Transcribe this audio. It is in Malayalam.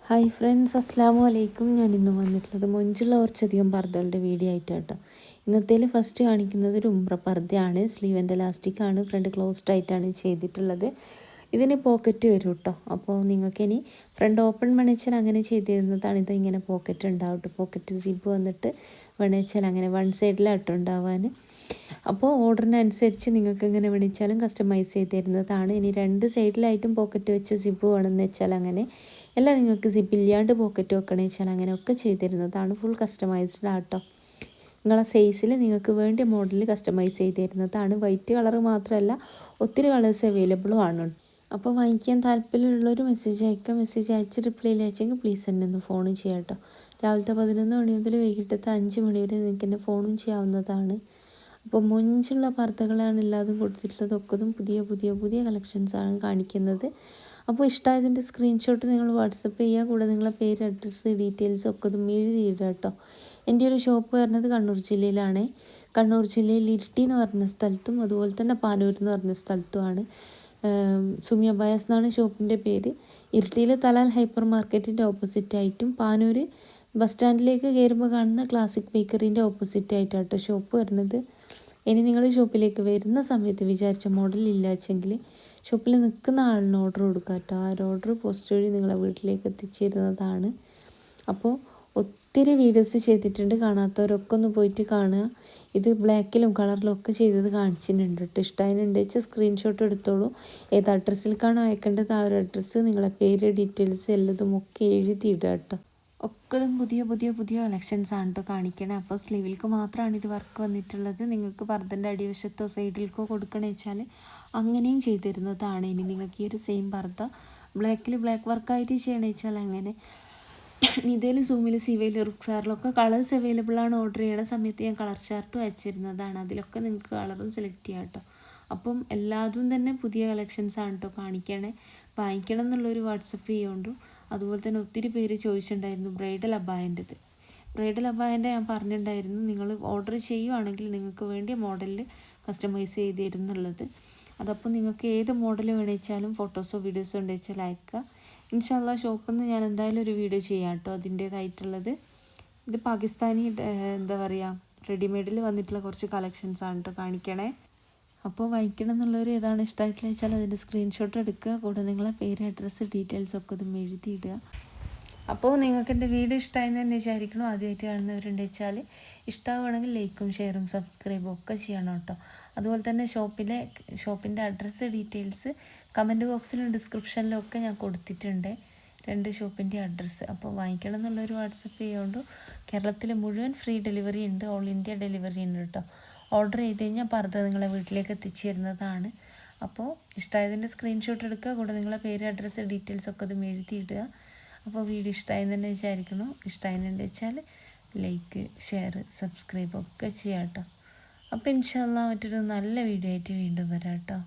ഹായ് ഫ്രണ്ട്സ്, അസ്സാം വലൈക്കും. ഞാൻ ഇന്ന് വന്നിട്ടുള്ളത് മൊഞ്ചുള്ള കുറച്ചധികം പർദ്ദകളുടെ വീഡിയോ ആയിട്ടാട്ടോ. ഇന്നത്തേൽ ഫസ്റ്റ് കാണിക്കുന്നത് ഒരു ഉംറ പർദ്ദയാണ്. സ്ലീവിൻ്റെ ലാസ്റ്റിക്കാണ്, ഫ്രണ്ട് ക്ലോസ്ഡ് ആയിട്ടാണ് ചെയ്തിട്ടുള്ളത്. ഇതിന് പോക്കറ്റ് വരും കേട്ടോ. അപ്പോൾ നിങ്ങൾക്കിനി ഫ്രണ്ട് ഓപ്പൺ വേണമെച്ചാൽ അങ്ങനെ ചെയ്ത് തരുന്നതാണ്. ഇത് ഇങ്ങനെ പോക്കറ്റ് ഉണ്ടാവും കേട്ടോ. പോക്കറ്റ് സിബ് വന്നിട്ട് വേണമെച്ചാൽ അങ്ങനെ വൺ സൈഡിലാട്ടോ ഉണ്ടാവാൻ. അപ്പോൾ ഓർഡറിനനുസരിച്ച് നിങ്ങൾക്ക് എങ്ങനെ വേണിച്ചാലും കസ്റ്റമൈസ് ചെയ്ത് തരുന്നതാണ്. ഇനി രണ്ട് സൈഡിലായിട്ടും പോക്കറ്റ് വെച്ച് സിബ് വേണമെന്ന് വെച്ചാൽ അങ്ങനെ, എല്ലാം നിങ്ങൾക്ക് സിബ് ഇല്ലാണ്ട് പോക്കറ്റ് വെക്കണമെന്ന് വെച്ചാൽ അങ്ങനെയൊക്കെ ചെയ്ത് തരുന്നതാണ്. ഫുൾ കസ്റ്റമൈസ്ഡ് ആട്ടോ. നിങ്ങളെ സൈസിൽ നിങ്ങൾക്ക് വേണ്ട മോഡൽ കസ്റ്റമൈസ് ചെയ്ത് തരുന്നതാണ്. വൈറ്റ് കളർ മാത്രമല്ല, ഒത്തിരി കളേഴ്സ് അവൈലബിളും ആണ്. അപ്പോൾ വാങ്ങിക്കാൻ താല്പര്യമുള്ളൊരു മെസ്സേജ് അയക്കാം. മെസ്സേജ് അയച്ച് റിപ്ലൈ അയച്ചെങ്കിൽ പ്ലീസ് എന്നെ ഒന്ന് ഫോണും ചെയ്യാം കേട്ടോ. രാവിലത്തെ 11 മണി മുതൽ വൈകിട്ടത്തെ 5 മണി വരെ നിങ്ങൾക്ക് എന്നെ ഫോണും ചെയ്യാവുന്നതാണ്. അപ്പോൾ മൊഞ്ചുള്ള പർദ്ദകളാണ് എല്ലാതും കൊടുത്തിട്ടുള്ളത്. ഒക്കതും പുതിയ പുതിയ പുതിയ കളക്ഷൻസാണ് കാണിക്കുന്നത്. അപ്പോൾ ഇഷ്ടമായതിൻ്റെ സ്ക്രീൻഷോട്ട് നിങ്ങൾ വാട്സപ്പ് ചെയ്യുക. കൂടെ നിങ്ങളെ പേര്, അഡ്രസ്സ്, ഡീറ്റെയിൽസ് ഒക്കതും എഴുതിയിടുക കേട്ടോ. എൻ്റെ ഒരു ഷോപ്പ് വരുന്നത് കണ്ണൂർ ജില്ലയിലാണ്. കണ്ണൂർ ജില്ലയിൽ ഇരിട്ടി എന്ന് പറഞ്ഞ സ്ഥലത്തും അതുപോലെ തന്നെ പാനൂർ എന്ന് പറഞ്ഞ സ്ഥലത്തുമാണ്. സുമിയ ബയാസ് എന്നാണ് ഷോപ്പിൻ്റെ പേര്. ഇരിട്ടിയിൽ തലാൽ ഹൈപ്പർ മാർക്കറ്റിൻ്റെ ഓപ്പോസിറ്റായിട്ടും പാനൂർ ബസ് സ്റ്റാൻഡിലേക്ക് കയറുമ്പോൾ കാണുന്ന ക്ലാസിക് ബേക്കറിൻ്റെ ഓപ്പോസിറ്റായിട്ടാട്ടോ ഷോപ്പ് വരുന്നത്. ഇനി നിങ്ങൾ ഷോപ്പിലേക്ക് വരുന്ന സമയത്ത് വിചാരിച്ച മോഡൽ ഇല്ലാച്ചെങ്കിൽ ഷോപ്പിൽ നിൽക്കുന്ന ആളിന് ഓർഡർ കൊടുക്കുക കേട്ടോ. ആ ഒരു ഓർഡർ പോസ്റ്റ് വഴി നിങ്ങളെ വീട്ടിലേക്ക് എത്തിച്ചേരുന്നതാണ്. അപ്പോൾ ഒത്തിരി വീഡിയോസ് ചെയ്തിട്ടുണ്ട്, കാണാത്തവരൊക്കെ ഒന്ന് പോയിട്ട് കാണുക. ഇത് ബ്ലാക്കിലും കളറിലും ഒക്കെ ചെയ്തത് കാണിച്ചിട്ടുണ്ട് കേട്ടോ. ഇഷ്ടമായിട്ടുണ്ട് വെച്ചാൽ സ്ക്രീൻഷോട്ട് എടുത്തോളൂ. ഏത് അഡ്രസ്സിലേക്കാണോ അയക്കേണ്ടത് ആ ഒരു അഡ്രസ്സ്, നിങ്ങളെ പേര്, ഡീറ്റെയിൽസ് എല്ലതും ഒക്കെ എഴുതിയിടുക കേട്ടോ. ഒക്കെ പുതിയ പുതിയ പുതിയ കളക്ഷൻസ് ആണ് കേട്ടോ കാണിക്കണേ. അപ്പോൾ സ്ലീവിലേക്ക് മാത്രമാണ് ഇത് വർക്ക് വന്നിട്ടുള്ളത്. നിങ്ങൾക്ക് പർദ്ദൻ്റെ അടിവശത്തോ സൈഡിലേക്കോ കൊടുക്കണമെന്ന് വെച്ചാൽ അങ്ങനെയും ചെയ്തു തരുന്നതാണ്. ഇനി നിങ്ങൾക്ക് ഈ ഒരു സെയിം പർദ്ദ ബ്ലാക്കിൽ ബ്ലാക്ക് വർക്കായിട്ട് ചെയ്യണമെന്ന് വെച്ചാൽ അങ്ങനെ. നിതയിൽ, സൂമിൽ, സിവയിൽ, റുക്സാറിലൊക്കെ കളേഴ്സ് അവൈലബിൾ ആണ്. ഓർഡർ ചെയ്യണ സമയത്ത് ഞാൻ കളർ ചാർട്ടും അയച്ചിരുന്നതാണ്. അതിലൊക്കെ നിങ്ങൾക്ക് കളറും സെലക്ട് ചെയ്യാം കേട്ടോ. അപ്പം എല്ലാതും തന്നെ പുതിയ കളക്ഷൻസ് ആണ് കേട്ടോ കാണിക്കണേ. വാങ്ങിക്കണം എന്നുള്ളൊരു വാട്സപ്പ് ചെയ്യുകൊണ്ടു. അതുപോലെ തന്നെ ഒത്തിരി പേര് ചോദിച്ചിട്ടുണ്ടായിരുന്നു ബ്രൈഡൽ അബായൻ്റെത്. ബ്രൈഡൽ അബായൻ്റെ ഞാൻ പറഞ്ഞിട്ടുണ്ടായിരുന്നു, നിങ്ങൾ ഓർഡർ ചെയ്യുവാണെങ്കിൽ നിങ്ങൾക്ക് വേണ്ടിയ മോഡലിൽ കസ്റ്റമൈസ് ചെയ്ത് തരുന്നുള്ളത്. അതപ്പോൾ നിങ്ങൾക്ക് ഏത് മോഡൽ വേണമെച്ചാലും ഫോട്ടോസോ വീഡിയോസോ ഉണ്ടെച്ചാൽ അയക്കുക. ഇൻഷാല്ലാ ഷോപ്പിൽ നിന്ന് ഞാൻ എന്തായാലും ഒരു വീഡിയോ ചെയ്യാം കേട്ടോ അതിൻ്റേതായിട്ടുള്ളത്. ഇത് പാകിസ്ഥാനി എന്താ പറയുക, റെഡിമെയ്ഡിൽ വന്നിട്ടുള്ള കുറച്ച് കളക്ഷൻസാണ് കേട്ടോ കാണിക്കണേ. അപ്പോൾ വായിക്കണം എന്നുള്ളവർ ഏതാണ് ഇഷ്ടമായിട്ടുള്ള വെച്ചാൽ അതിൻ്റെ സ്ക്രീൻഷോട്ട് എടുക്കുക. കൂടെ നിങ്ങളെ പേര്, അഡ്രസ്സ്, ഡീറ്റെയിൽസ് ഒക്കെ ഇതും എഴുതിയിടുക. അപ്പോൾ നിങ്ങൾക്ക് എൻ്റെ വീഡിയോ ഇഷ്ടമായെന്ന് തന്നെ വിചാരിക്കണം. ആദ്യമായിട്ട് കാണുന്നവരുണ്ട് വെച്ചാൽ ഇഷ്ടമാവുകയാണെങ്കിൽ ലൈക്കും ഷെയറും സബ്സ്ക്രൈബും ഒക്കെ ചെയ്യണം കേട്ടോ. അതുപോലെ തന്നെ ഷോപ്പിൻ്റെ അഡ്രസ്സ്, ഡീറ്റെയിൽസ് കമൻറ്റ് ബോക്സിലും ഡിസ്ക്രിപ്ഷനിലും ഒക്കെ ഞാൻ കൊടുത്തിട്ടുണ്ട്, 2 ഷോപ്പിൻ്റെ അഡ്രസ്സ്. അപ്പോൾ വാങ്ങിക്കണം എന്നുള്ളൊരു വാട്സപ്പ് ചെയ്യുകൊണ്ട് കേരളത്തിൽ മുഴുവൻ ഫ്രീ ഡെലിവറി ഉണ്ട്, ഓൾ ഇന്ത്യ ഡെലിവറി ഉണ്ട് കേട്ടോ. ഓർഡർ ചെയ്ത് കഴിഞ്ഞാൽ പർദ്ദ നിങ്ങളെ വീട്ടിലേക്ക് എത്തിച്ചു തരുന്നതാണ്. അപ്പോൾ ഇഷ്ടമായതിൻ്റെ സ്ക്രീൻഷോട്ട് എടുക്കുക. കൂടെ നിങ്ങളെ പേര്, അഡ്രസ്സ്, ഡീറ്റെയിൽസ് ഒക്കെ അതും എഴുതിയിടുക. അപ്പോൾ വീഡിയോ ഇഷ്ടമായെന്ന് തന്നെ വിചാരിക്കണം. ഇഷ്ടമായെന്ന് വെച്ചാൽ ലൈക്ക്, ഷെയർ, സബ്സ്ക്രൈബ് ഒക്കെ ചെയ്യാം കേട്ടോ. അപ്പോൾ ഇൻഷാല്ലാ മറ്റൊരു നല്ല വീഡിയോ ആയിട്ട് വീണ്ടും വരാം കേട്ടോ.